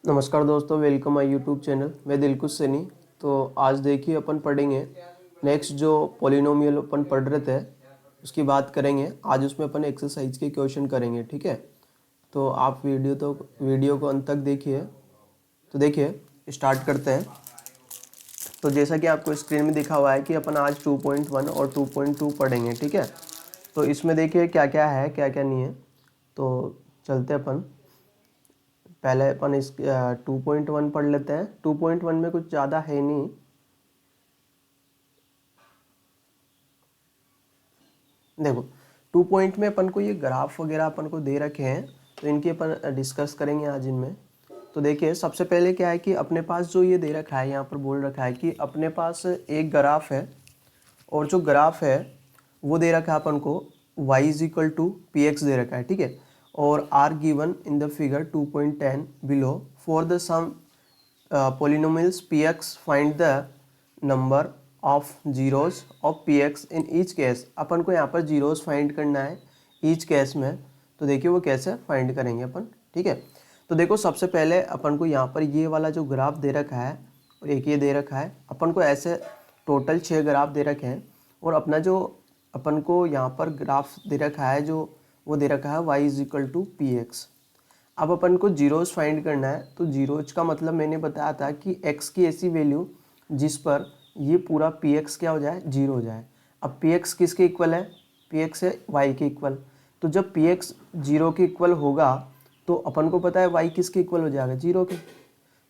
नमस्कार दोस्तों, welcome my YouTube channel. मैं दिलकुश सैनी। तो आज देखिए अपन पढ़ेंगे नेक्स्ट जो पॉलिनोमियल अपन पढ़ रहे थे उसकी बात करेंगे। आज उसमें अपन एक्सरसाइज के क्वेश्चन करेंगे, ठीक है। तो आप वीडियो को अंत तक देखिए। तो देखिए स्टार्ट करते हैं। तो जैसा कि आपको स्क्रीन में दिखा हुआ है कि अपन आज 2.1 और 2.2 पढ़ेंगे, ठीक है। तो इसमें देखिए क्या क्या है क्या क्या नहीं है। तो चलते अपन पहले अपन इस 2.1 पढ़ लेते हैं। 2.1 में कुछ ज़्यादा है नहीं। देखो 2 पॉइंट में अपन को ये ग्राफ वगैरह अपन को दे रखे हैं, तो इनकी अपन डिस्कस करेंगे आज इनमें। तो देखिए सबसे पहले क्या है कि अपने पास जो ये दे रखा है, यहाँ पर बोल रखा है कि अपने पास एक ग्राफ है और जो ग्राफ है वो दे रखा है अपन को y is equal to P x दे रखा है, ठीक है। और are given in the figure 2.10 below for the some polynomials px find the number of zeros of px in each case। अपन को यहाँ पर जीरोस फाइंड करना है ईच केस में। तो देखिए वो कैसे फाइंड करेंगे अपन, ठीक है। तो देखो सबसे पहले अपन को यहाँ पर ये वाला जो ग्राफ दे रखा है और एक ये दे रखा है, अपन को ऐसे टोटल 6 ग्राफ दे रखे हैं। और अपना जो अपन को यहाँ पर ग्राफ दे रखा है जो वो दे रखा है y is equal to P X. अब अपन को जीरोस फाइंड करना है। तो जीरोज का मतलब मैंने बताया था कि x की ऐसी वैल्यू जिस पर ये पूरा px क्या हो जाए, जीरो हो जाए। अब px किसके इक्वल है, px है y के इक्वल। तो जब px जीरो के इक्वल होगा तो अपन को पता है y किसके इक्वल हो जाएगा, जीरो के।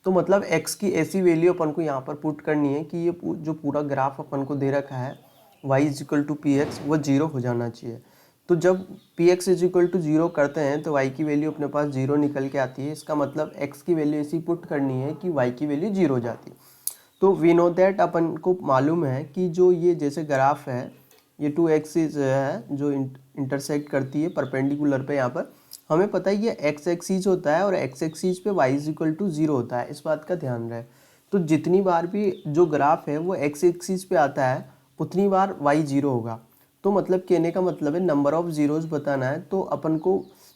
तो मतलब x की ऐसी वैल्यू अपन को यहाँ पर पुट करनी है कि ये जो पूरा ग्राफ अपन को दे रखा है y is equal to P X वो जीरो हो जाना चाहिए। तो जब P X is equal to zero करते हैं तो y की वैल्यू अपने पास जीरो निकल के आती है। इसका मतलब x की वैल्यू ऐसी पुट करनी है कि y की वैल्यू जीरो हो जाती है। तो वी नो दैट अपन को मालूम है कि जो ये जैसे ग्राफ है ये 2 एक्सिस है जो इंटरसेक्ट करती है परपेंडिकुलर पे। यहाँ पर हमें पता है ये x एक्सिस होता है और x एक्सिस पे y is equal to zero होता है, इस बात का ध्यान रहे। तो जितनी बार भी जो ग्राफ है वो x एक्सिस पे आता है उतनी बार y जीरो होगा। तो मतलब कहने का मतलब है नंबर ऑफ जीरोस बताना है। तो अपन को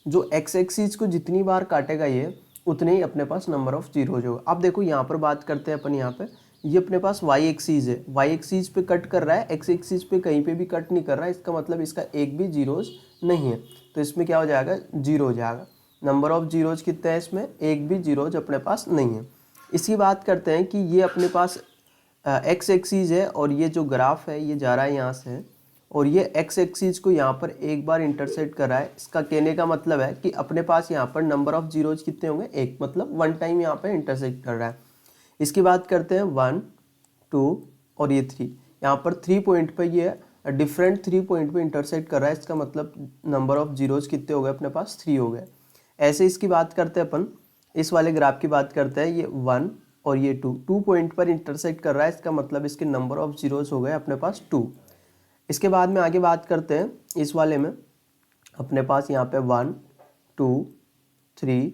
जो x एक्सिस को जितनी बार काटेगा ये उतने ही अपने पास नंबर ऑफ जीरोज होगा। अब देखो यहाँ पर बात करते हैं अपन। यहाँ पे ये अपने पास y एक्सिस है, y एक्सिस पे कट कर रहा है, x एक्सिस पे कहीं पे भी कट नहीं कर रहा है। इसका मतलब इसका एक भी जीरोज नहीं है। तो इसमें क्या हो जाएगा, जीरो हो जाएगा। नंबर ऑफ जीरोज कितने हैं इसमें, एक भी जीरोज अपने पास नहीं है। इसी बात करते हैं कि ये अपने पास x एक्सिस है और ये जो ग्राफ है ये जा रहा है यहाँ से और ये x एक्सिस को यहाँ पर एक बार इंटरसेक्ट कर रहा है। इसका कहने का मतलब है कि अपने पास यहाँ पर नंबर ऑफ जीरोज कितने होंगे, एक, मतलब वन टाइम यहाँ पर इंटरसेक्ट कर रहा है। इसकी बात करते हैं 1 2 और ये 3। यहाँ पर 3 पॉइंट पर ये डिफरेंट 3 पॉइंट पर इंटरसेक्ट कर रहा है। इसका मतलब नंबर ऑफ जीरोज कितने हो गए अपने पास, 3 हो गए। ऐसे इसकी बात करते हैं अपन, इस वाले ग्राफ की बात करते हैं। ये 1 और ये 2 पॉइंट पर इंटरसेक्ट कर रहा है। इसका मतलब इसके नंबर ऑफ जीरोज हो गए अपने पास 2। इसके बाद में आगे बात करते हैं इस वाले में। अपने पास यहाँ पे 1 2 3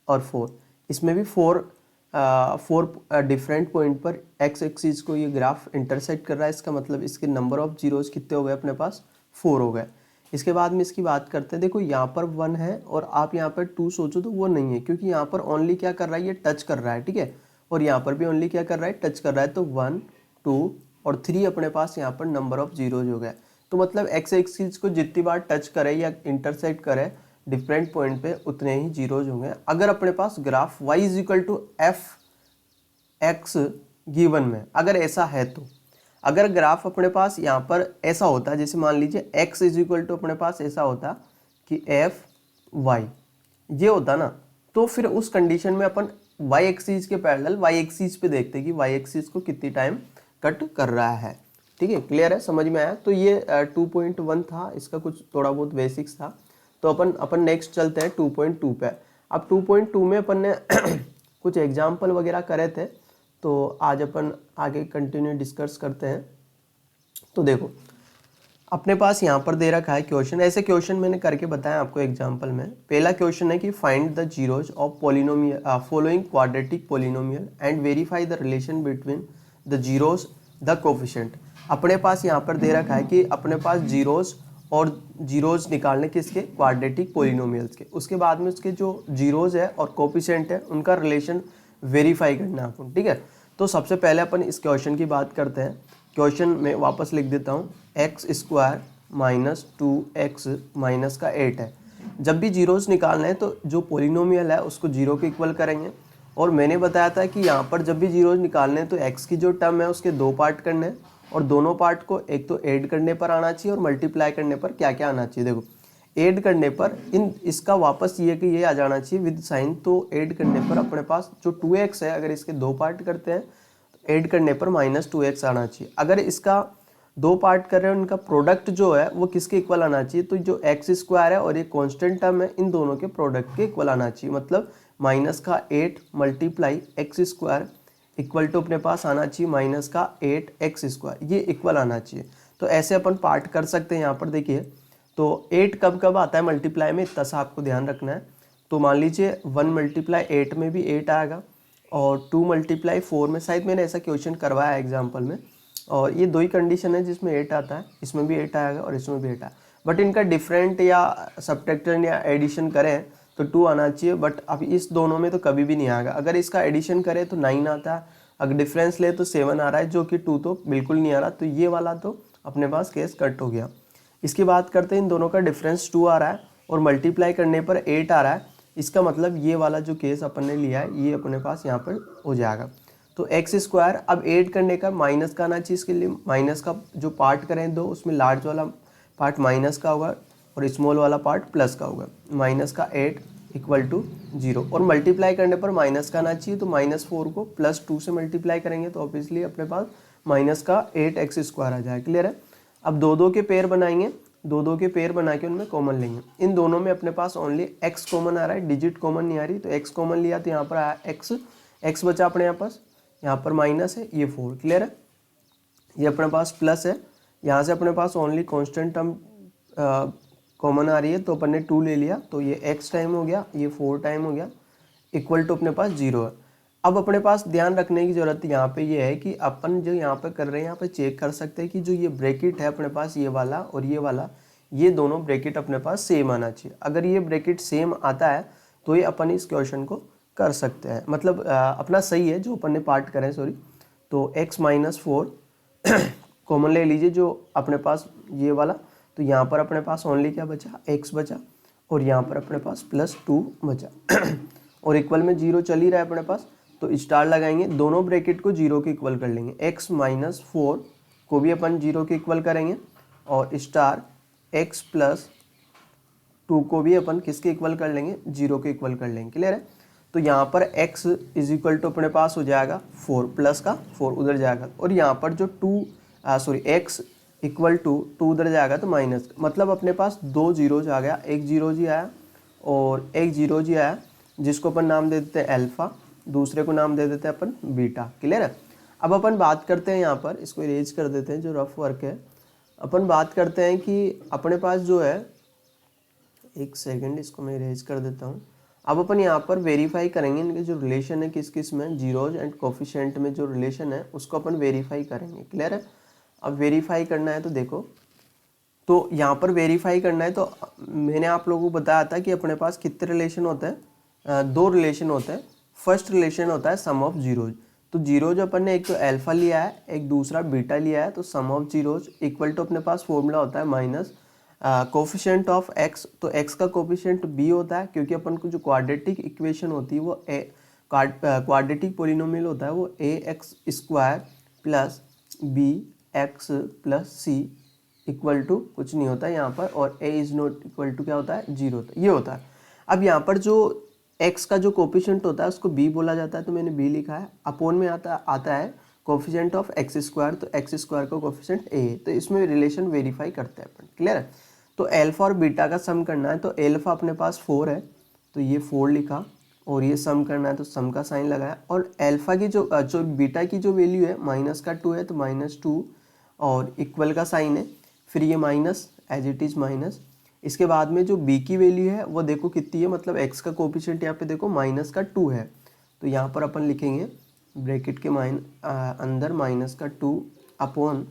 और 4, इसमें भी 4 डिफरेंट पॉइंट पर एक्स एक्सिस को ये ग्राफ इंटरसेक्ट कर रहा है। इसका मतलब इसके नंबर ऑफ जीरोज कितने हो गए अपने पास, 4 हो गए। इसके बाद में इसकी बात करते हैं। देखो यहाँ पर 1 है और आप यहाँ पर 2 सोचो तो वो नहीं है, क्योंकि यहाँ पर ओनली क्या कर रहा है, ये टच कर रहा है, ठीक है। और यहाँ पर भी ओनली क्या कर रहा है, टच कर रहा है। तो 1 2 और 3 अपने पास यहाँ पर नंबर ऑफ जीरोज हो गए। तो मतलब एक्स एक्सिस को जितनी बार टच करे या इंटरसेक्ट करे डिफरेंट पॉइंट पे उतने ही जीरोज होंगे। अगर अपने पास graph y is equal to f x given में अगर ऐसा है, तो अगर ग्राफ अपने पास यहाँ पर ऐसा होता, जैसे मान लीजिए x इज इक्वल टू अपने पास ऐसा होता कि एफ वाई ये होता ना, तो फिर उस कंडीशन में अपन y एक्सिस के पैरेलल y एक्सिस पे देखते कि y एक्सिस को कितनी टाइम कट कर रहा है। ठीक है, क्लियर है, समझ में आया। तो ये 2.1 था, इसका कुछ थोड़ा बहुत बेसिक्स था। तो अपन नेक्स्ट चलते हैं 2.2 पे। अब 2.2 में अपन ने कुछ एग्जाम्पल वगैरह करे थे, तो आज अपन आगे कंटिन्यू डिस्कस करते हैं। तो देखो अपने पास यहाँ पर दे रखा है क्वेश्चन। ऐसे क्वेश्चन मैंने करके बताया आपको एग्जाम्पल में। पहला क्वेश्चन है कि find the zeros of polynomial following quadratic polynomial and verify the relation between the zeros the coefficient. अपने पास यहाँ पर दे रखा है कि अपने पास जीरोज और जीरोज निकालने किसके, क्वाड्रेटिक पोलिनोमियल्स के। उसके बाद में उसके जो जीरोज है और कोफिशिएंट है उनका रिलेशन वेरीफाई करना है अपन, ठीक है। तो सबसे पहले अपन इस क्वेश्चन की बात करते हैं। क्वेश्चन में वापस लिख देता हूँ, x square minus 2x minus का 8 है। जब भी जीरोज निकालना है तो जो पोलिनोमियल है उसको जीरो के इक्वल करेंगे। और मैंने बताया था कि यहाँ पर जब भी जीरोज निकालने हैं तो x की जो टर्म है उसके दो पार्ट करने हैं, और दोनों पार्ट को एक तो ऐड करने पर आना चाहिए और मल्टीप्लाई करने पर क्या क्या आना चाहिए। देखो ऐड करने पर इसका वापस ये कि ये आ जाना चाहिए विद साइन, तो ऐड करने पर अपने पास जो 2x है अगर इसके दो पार्ट करते हैं तो ऐड करने पर -2x आना चाहिए। अगर इसका दो पार्ट कर रहे हैं उनका प्रोडक्ट जो है वो किसके इक्वल आना चाहिए, तो जो एक्स स्क्वायर है और ये कांस्टेंट टर्म है इन दोनों के प्रोडक्ट के इक्वल आना चाहिए। मतलब -8 multiply X square equal to अपने पास आना चाहिए -8x स्क्वायर, ये इक्वल आना चाहिए। तो ऐसे अपन पार्ट कर सकते हैं। यहाँ पर देखिए तो 8 कब कब आता है मल्टीप्लाई में, इतना सा आपको ध्यान रखना है। तो मान लीजिए 1 मल्टीप्लाई 8 में भी 8 आएगा, और 2 मल्टीप्लाई 4 में, शायद मैंने ऐसा क्वेश्चन करवाया एग्जाम्पल में, और ये दो ही कंडीशन है जिसमें 8 आता है, इसमें भी 8 आएगा और इसमें भी 8 आएगा। बट इनका डिफरेंट या सब्ट्रैक्शन या एडिशन करें तो 2 आना चाहिए, बट अब इस दोनों में तो कभी भी नहीं आएगा। अगर इसका एडिशन करें तो 9 आता है, अगर डिफरेंस ले तो 7 आ रहा है, जो कि 2 तो बिल्कुल नहीं आ रहा। तो ये वाला तो अपने पास केस कट हो गया। इसकी बात करते हैं, इन दोनों का डिफरेंस 2 आ रहा है और मल्टीप्लाई करने पर 8 आ रहा है। इसका मतलब ये वाला जो केस अपन ने लिया है ये अपने पास यहाँ पर हो जाएगा। तो एक्स स्क्वायर अब ऐड करने का माइनस का आना चाहिए, इसके लिए माइनस का जो पार्ट करें दो उसमें लार्ज वाला पार्ट माइनस का होगा और स्मॉल वाला पार्ट प्लस का होगा। -8 इक्वल टू 0, और मल्टीप्लाई करने पर माइनस का आना चाहिए, तो -4 को +2 से मल्टीप्लाई करेंगे तो ऑब्वियसली अपने पास -8x स्क्वायर आ जाएगा। क्लियर है। अब दो दो के पेयर बनाएंगे, दो दो के पेयर बना के उनमें कॉमन लेंगे। इन दोनों में अपने पास ओनली x कॉमन आ रहा है, डिजिट कॉमन नहीं आ रही, तो x कॉमन लिया तो यहाँ पर आया x बचा अपने यहाँ पास, यहाँ पर माइनस है, ये 4। क्लियर है। ये अपने पास प्लस है, यहाँ से अपने पास ओनली कांस्टेंट टर्म कॉमन आ रही है, तो अपन ने 2 ले लिया, तो ये x टाइम हो गया, ये 4 टाइम हो गया, इक्वल टू अपने पास 0 है। अब अपने पास ध्यान रखने की ज़रूरत यहाँ पे ये है कि अपन जो यहाँ पे कर रहे हैं यहाँ पे चेक कर सकते हैं कि जो ये ब्रैकेट है अपने पास, ये वाला और ये वाला, ये दोनों ब्रैकेट अपने पास सेम आना चाहिए। अगर ये ब्रैकेट सेम आता है तो ये अपन इस क्वेश्चन को कर सकते हैं, मतलब अपना सही है जो अपन ने पार्ट करें, सॉरी। तो x-4 कॉमन ले लीजिए जो अपने पास ये वाला, तो यहाँ पर अपने पास ओनली क्या बचा, x बचा, और यहाँ पर अपने पास +2 बचा और इक्वल में 0 चल ही रहा है अपने पास, तो स्टार लगाएंगे, दोनों ब्रैकेट को 0 के इक्वल कर लेंगे। x-4 को भी अपन 0 के इक्वल करेंगे और स्टार x+2 को भी अपन किसके इक्वल कर लेंगे, 0 के इक्वल कर लेंगे। क्लियर है। तो यहाँ पर x इज इक्वल टू अपने पास हो जाएगा 4, प्लस का 4 उधर जाएगा, और यहाँ पर जो x इक्वल टू 2 उधर जाएगा तो माइनस, मतलब अपने पास 2 जीरोज आ गया, एक जीरो जी आया और एक जीरो जी आया, जिसको अपन नाम दे देते हैं अल्फा, दूसरे को नाम दे देते हैं अपन बीटा। क्लियर है। अब अपन बात करते हैं यहाँ पर, इसको इरेज कर देते हैं जो रफ वर्क है। अपन बात करते हैं कि अपने पास जो है, एक सेकंड इसको मैं इरेज कर देता हूँ। अब अपन यहाँ पर वेरीफाई करेंगे इनके जो रिलेशन है किस किस में, जीरोज एंड कोफिशिएंट में जो रिलेशन है उसको अपन वेरीफाई करेंगे। क्लियर है। अब वेरीफाई करना है तो देखो, तो यहाँ पर वेरीफाई करना है तो मैंने आप लोगों को बताया था कि अपने पास कितने रिलेशन होते हैं, 2 रिलेशन होते हैं। फर्स्ट रिलेशन होता है सम ऑफ जीरोज, तो जीरोज अपन ने एक तो अल्फा लिया है, एक दूसरा बीटा लिया है, तो सम ऑफ जीरोज इक्वल टू अपने पास फॉर्मूला होता है माइनस कोफिशिएंट ऑफ x, तो x का कोफिशिएंट b होता है, क्योंकि अपन को जो क्वाड्रेटिक इक्वेशन होती है वो क्वाड्रेटिक पोलिनोमियल होता है वो ax² plus bx plus c equal to कुछ नहीं होता है यहाँ पर, और a is not equal to क्या होता है, 0 होता है, ये होता है। अब यहाँ पर जो x का जो कोफिशिएंट होता है उसको b बोला जाता है, तो मैंने b लिखा है। अपोन में आता है कोफिशिएंट ऑफ x², तो x² का कोफिशिएंट a है, तो इसमें रिलेशन वेरीफाई करते हैं अपन। क्लियर है। तो अल्फा और बीटा का सम करना है, तो अल्फा अपने पास 4 है तो ये 4 लिखा, और ये सम करना है तो सम का साइन लगाया, और अल्फा की जो बीटा की जो वैल्यू है -2 है तो -2 और इक्वल का साइन है, फिर ये minus as it is minus. इसके बाद में जो b की वैल्यू है वो देखो कितनी है, मतलब x का कोफिशिएंट यहाँ पे देखो -2 है, तो यहाँ पर अपन लिखेंगे ब्रैकेट के अंदर -2 अपॉन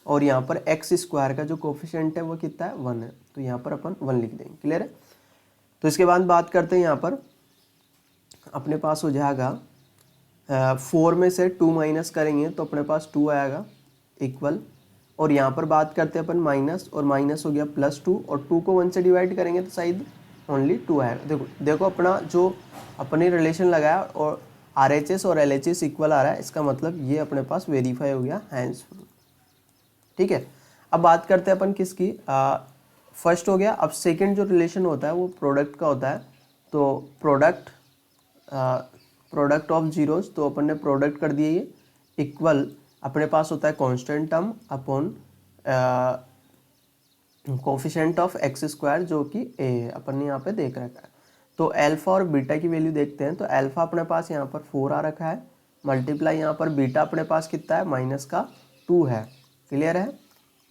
और यहाँ पर एक्स स्क्वायर का जो कोफिशिएंट है वो कितना है 1 है, तो यहाँ पर अपन 1 लिख देंगे। क्लियर है। तो इसके बाद बात करते हैं, यहाँ पर अपने पास हो जाएगा 4 में से 2 माइनस करेंगे तो अपने पास 2 आएगा इक्वल, और यहाँ पर बात करते हैं अपन माइनस, और माइनस हो गया +2, और 2 को 1 से डिवाइड करेंगे तो शायद ओनली 2 आएगा। देखो देखो अपना जो अपने रिलेशन लगाया और RHS और LHS इक्वल आ रहा है, इसका मतलब ये अपने पास वेरीफाई हो गया हैंड्स फ्री। ठीक है। अब बात करते हैं अपन किसकी, फर्स्ट हो गया। अब सेकंड जो रिलेशन होता है वो प्रोडक्ट का होता है, तो प्रोडक्ट ऑफ जीरोस, तो अपन ने प्रोडक्ट कर दिया ये इक्वल, अपने पास होता है constant term upon coefficient of x square जो कि ए है, अपन ने यहाँ पे देख रखा है। तो अल्फा और बीटा की वैल्यू देखते हैं, तो अल्फा अपने पास यहाँ पर 4 आ रखा है, मल्टीप्लाई यहाँ पर बीटा अपने पास कितना है -2 है। क्लियर है।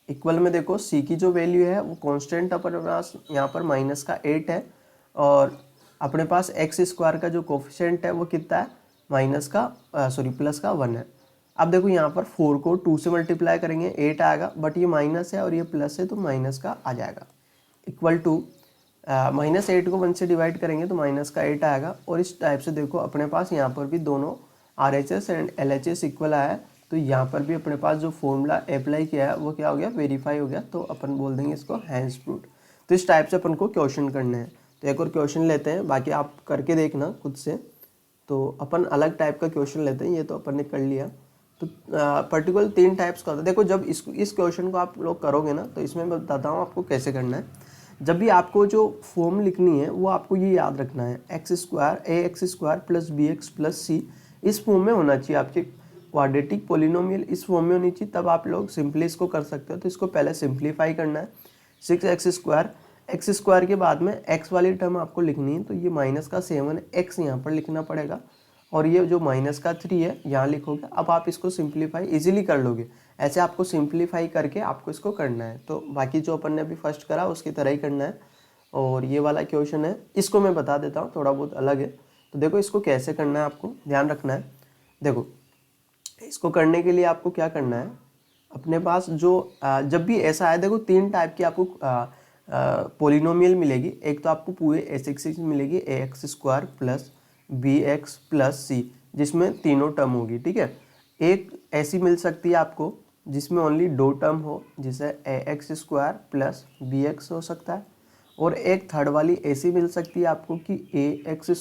इक्वल में देखो सी की जो वैल्यू है वो कांस्टेंट अपने पास यहाँ पर -8 है, और अपने पास एक्स स्क्वायर का जो कोफिशिएंट है वो कितना है +1 है। अब देखो यहाँ पर 4 को 2 से मल्टीप्लाई करेंगे 8 आएगा, बट ये माइनस है और ये प्लस है तो माइनस का आ जाएगा, इक्वल टू -8 को 1 से डिवाइड करेंगे तो -8 आएगा। और इस टाइप से देखो अपने पास यहाँ पर भी दोनों RHS एंड LHS इक्वल आया है, तो यहाँ पर भी अपने पास जो फॉर्मूला अप्लाई किया है वो क्या हो गया, वेरीफाई हो गया, तो अपन बोल देंगे इसको हैंड्स प्रूव्ड। तो इस टाइप से अपन को क्वेश्चन करना है। तो एक और क्वेश्चन लेते हैं, बाकी आप करके देखना खुद से। तो अपन अलग टाइप का क्वेश्चन लेते हैं, ये तो अपन ने कर लिया। तो पर्टिकुलर 3 टाइप्स का होता है। देखो जब इस क्वेश्चन को आप लोग करोगे ना, तो इसमें मैं बताता हूँ आपको कैसे करना है। जब भी आपको जो फॉर्म लिखनी है वो आपको ये याद रखना है, ax² + bx + c इस फॉर्म में होना चाहिए। आपके क्वाड्रेटिक पोलिनोमियल इस फॉर्म में होनी चाहिए, तब आप लोग सिंपली इसको कर सकते हो। तो इसको पहले सिंप्लीफाई करना है, 6x², x² के बाद में x वाली टर्म आपको लिखनी है, तो ये -7 x यहाँ पर लिखना पड़ेगा, और ये जो -3 है यहाँ लिखोगे। अब आप इसको सिंप्लीफाई इजीली कर लोगे, ऐसे आपको सिंप्लीफाई करके आपको इसको करना है। तो बाकी जो अपन ने अभी फर्स्ट करा उसकी तरह ही करना है। और ये वाला क्वेश्चन है, इसको मैं बता देता हूँ, थोड़ा बहुत अलग है। तो देखो इसको कैसे करना है आपको ध्यान रखना है। देखो इसको करने के लिए आपको क्या करना है, अपने पास जो जब भी ऐसा है, देखो 3 टाइप की आपको पोलिनोमियल मिलेगी। एक तो आपको पूरे A6 मिलेगी, ax² + bx + c, जिसमें तीनों टर्म होगी। ठीक है। एक ऐसी मिल सकती है आपको जिसमें ओनली 2 टर्म हो, जिसे ax² + bx हो सकता है, और एक थर्ड वाली ऐसी मिल सकती है आपको कि ax²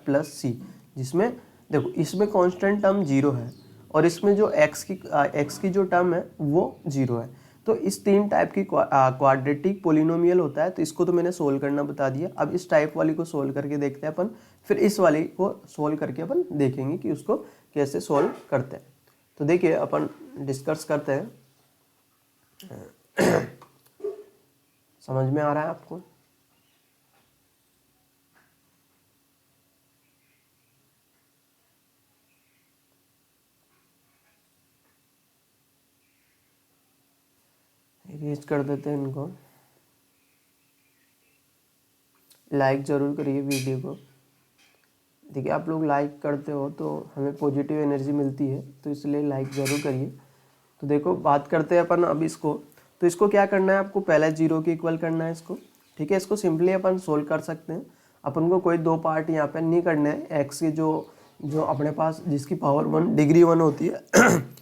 + c, जिसमें देखो इसमें कांस्टेंट टर्म 0 है और इसमें जो x की जो टर्म है वो 0 है। तो इस 3 टाइप की क्वाड्रेटिक पोलिनोमियल होता है। तो इसको तो मैंने सोल्व करना बता दिया। अब इस टाइप वाली को सोल्व करके देखते हैं अपन, फिर इस वाली को सोल्व करके अपन देखेंगे कि उसको कैसे सोल्व करते हैं। तो देखिए अपन डिस्कस करते हैं। समझ में आ रहा है आपको? इरेज कर देते हैं इनको। लाइक ज़रूर करिए वीडियो को। देखिए आप लोग लाइक करते हो तो हमें पॉजिटिव एनर्जी मिलती है, तो इसलिए लाइक ज़रूर करिए। तो देखो बात करते हैं अपन अब इसको। तो इसको क्या करना है, आपको पहले 0 के इक्वल करना है इसको। ठीक है। इसको सिंपली अपन सोल्व कर सकते हैं। अपन को कोई 2 पार्ट यहाँ पे नहीं करने हैं। एक्स की जो अपने पास जिसकी पावर 1 डिग्री 1 होती है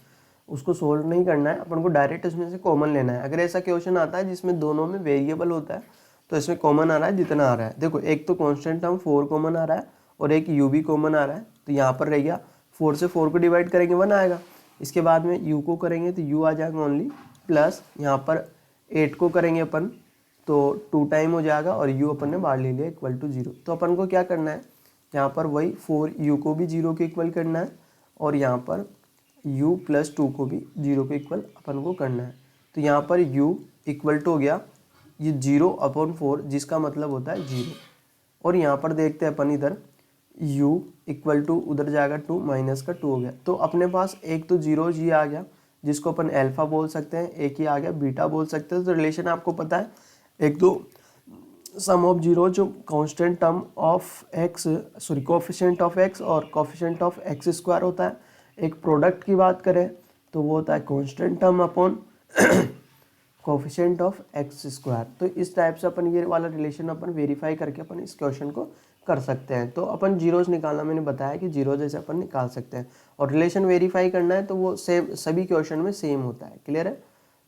उसको सोल्व नहीं करना है, अपन को डायरेक्ट इसमें से कॉमन लेना है। अगर ऐसा क्वेश्चन आता है जिसमें दोनों में वेरिएबल होता है तो इसमें कॉमन आ रहा है जितना आ रहा है। देखो एक तो कांस्टेंट टर्म 4 कॉमन आ रहा है और एक u भी कॉमन आ रहा है, तो यहाँ पर रह गया 4 से 4 को डिवाइड करेंगे 1 आएगा। इसके बाद में u को करेंगे तो u आ जाएगा ओनली, प्लस यहाँ पर 8 को करेंगे अपन तो 2 टाइम हो जाएगा और u अपन ने बाहर ले लिया इक्वल टू 0। तो अपन को क्या करना है, यहाँ पर वही 4u को भी 0 के इक्वल करना है और यहाँ पर u + 2 को भी 0 के इक्वल अपन को करना है। तो यहाँ पर u इक्वल टू हो गया ये 0/4, जिसका मतलब होता है 0। और यहाँ पर देखते हैं अपन इधर u इक्वल टू उधर जाएगा 2 -2 हो गया। तो अपने पास एक तो 0g आ गया जिसको अपन अल्फा बोल सकते हैं, एक ही आ गया बीटा बोल सकते हैं। तो रिलेशन आपको पता है, एक तो सम ऑफ 0 जो constant term of x coefficient of x और कोफिशिएंट ऑफ x² होता है। एक प्रोडक्ट की बात करें तो वो होता है constant term upon coefficient of x square. तो इस टाइप से अपन ये वाला रिलेशन अपन वेरीफाई करके अपन इस क्वेश्चन को कर सकते हैं। तो अपन जीरोज निकालना मैंने बताया कि जीरो जैसे अपन निकाल सकते हैं, और रिलेशन वेरीफाई करना है तो वो सेम सभी क्वेश्चन में सेम होता है। क्लियर है?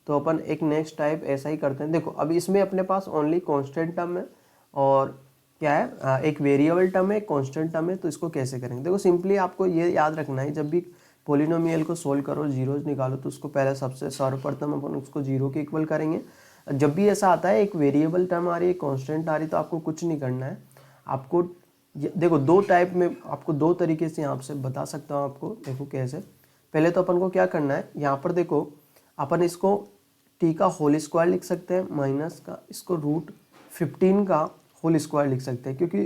तो अपन एक नेक्स्ट टाइप ऐसा ही करते हैं। देखो अब इसमें अपने पास ओनली कांस्टेंट टर्म है और क्या है, एक वेरिएबल टर्म है, एक कांस्टेंट टर्म है। तो इसको कैसे करेंगे? देखो सिंपली आपको ये याद रखना है, जब भी पोलिनोमियल को सोल्व करो, जीरोज निकालो, तो उसको पहले सबसे सर्वप्रथम अपन उसको जीरो के इक्वल करेंगे। जब भी ऐसा आता है एक वेरिएबल टर्म आ रही है, कांस्टेंट आ रही है, तो आपको कुछ नहीं करना है। आपको देखो दो टाइप में, आपको दो तरीके से यहाँ से बता सकता हूँ आपको। देखो कैसे, पहले तो अपन को क्या करना है, यहाँ पर देखो अपन इसको टी का होल स्क्वायर लिख सकते हैं, माइनस का इसको रूट 15 का होल स्क्वायर लिख सकते हैं, क्योंकि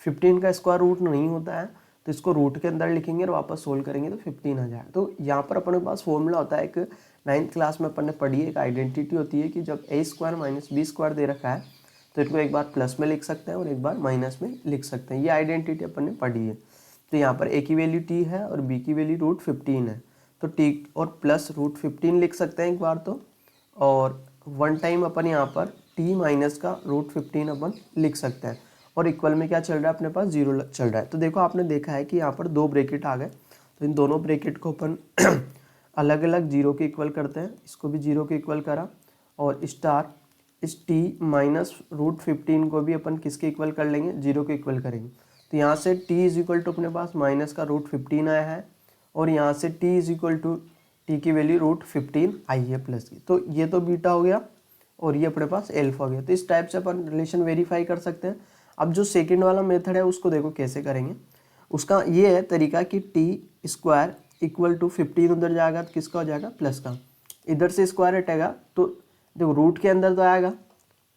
15 का स्क्वायर रूट नहीं होता है, तो इसको रूट के अंदर लिखेंगे और वापस सोल्व करेंगे तो 15 आ जाएगा। तो यहाँ पर अपने पास फॉर्मूला होता है, एक 9th क्लास में अपन ने पढ़ी है, एक आइडेंटिटी होती है कि जब a square minus b square दे रखा है तो इनको एक बार प्लस में लिख सकते हैं और एक बार माइनस में लिख सकते हैं। ये आइडेंटिटी अपन ने पढ़ी है। तो यहाँ पर a की वैल्यू t है और b की वैल्यू रूट 15 है, तो t और प्लस रूट 15 लिख सकते हैं एक बार तो, और वन टाइम अपन यहाँ पर t माइनस का रूट 15 अपन लिख सकते हैं, और इक्वल में क्या चल रहा है अपने पास, जीरो चल रहा है। तो देखो आपने देखा है कि यहाँ पर दो ब्रैकेट आ गए, तो इन दोनों ब्रैकेट को अपन अलग अलग जीरो के इक्वल करते हैं। इसको भी जीरो के इक्वल करा, और स्टार इस t माइनस रूट 15 को भी अपन किसके इक्वल कर लेंगे, जीरो के इक्वल करेंगे। तो यहाँ से t इज इक्वल टू अपने पास माइनस का रूट 15 आया है, और यहाँ से t is equal to t की वैल्यू रूट 15 आई है प्लस की। तो ये तो बीटा हो गया और ये अपने पास एल्फा हो गया। तो इस टाइप से अपन रिलेशन वेरीफाई कर सकते हैं। अब जो सेकेंड वाला मेथड है उसको देखो कैसे करेंगे। उसका ये है तरीका कि टी स्क्वायर इक्वल टू 15 उधर जाएगा तो किसका हो जाएगा, प्लस का। इधर से स्क्वायर हटेगा तो देखो रूट के अंदर तो आएगा।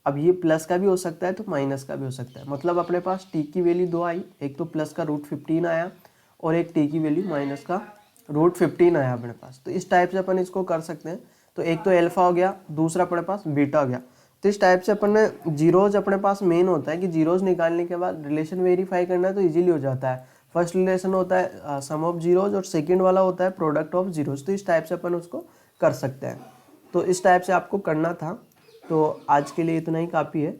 अब ये प्लस का भी हो सकता है तो माइनस का भी हो सकता है। मतलब अपने पास टी की वैल्यू दो आई, एक तो प्लस का रूट 15 आया और एक टी की वैल्यू माइनस का रूट 15 आया अपने पास। तो इस टाइप से अपन इसको कर सकते हैं। तो एक तो एल्फा हो गया, दूसरा अपने पास बीटा हो गया। तो इस टाइप से अपन ने जीरोज अपने पास मेन होता है कि जीरोज निकालने के बाद रिलेशन वेरीफाई करना है तो इजीली हो जाता है। फर्स्ट रिलेशन होता है सम ऑफ जीरोज और सेकंड वाला होता है प्रोडक्ट ऑफ जीरोज। तो इस टाइप से अपन उसको कर सकते हैं। तो इस टाइप से आपको करना था। तो आज के लिए इतना ही काफ़ी है।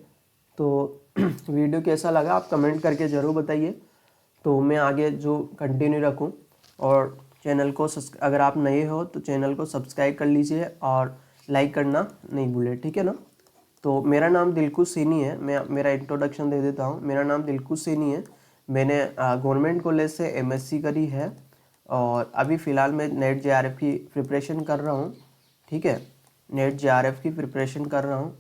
तो वीडियो कैसा लगा आप कमेंट करके ज़रूर बताइए, तो मैं आगे जो कंटिन्यू रखूं। और चैनल को अगर आप नए हो तो चैनल को सब्सक्राइब कर लीजिए और लाइक करना नहीं भूलें, ठीक है ना। तो मेरा नाम दिलकुश सैनी है। मैं मेरा इंट्रोडक्शन दे देता हूँ। मेरा नाम दिलकुश सैनी है। मैंने गवर्नमेंट कॉलेज से एमएससी करी है और अभी फ़िलहाल मैं नेट जेआरएफ की प्रिपरेशन कर रहा हूँ, ठीक है। नेट जेआरएफ की प्रिपरेशन कर रहा हूँ।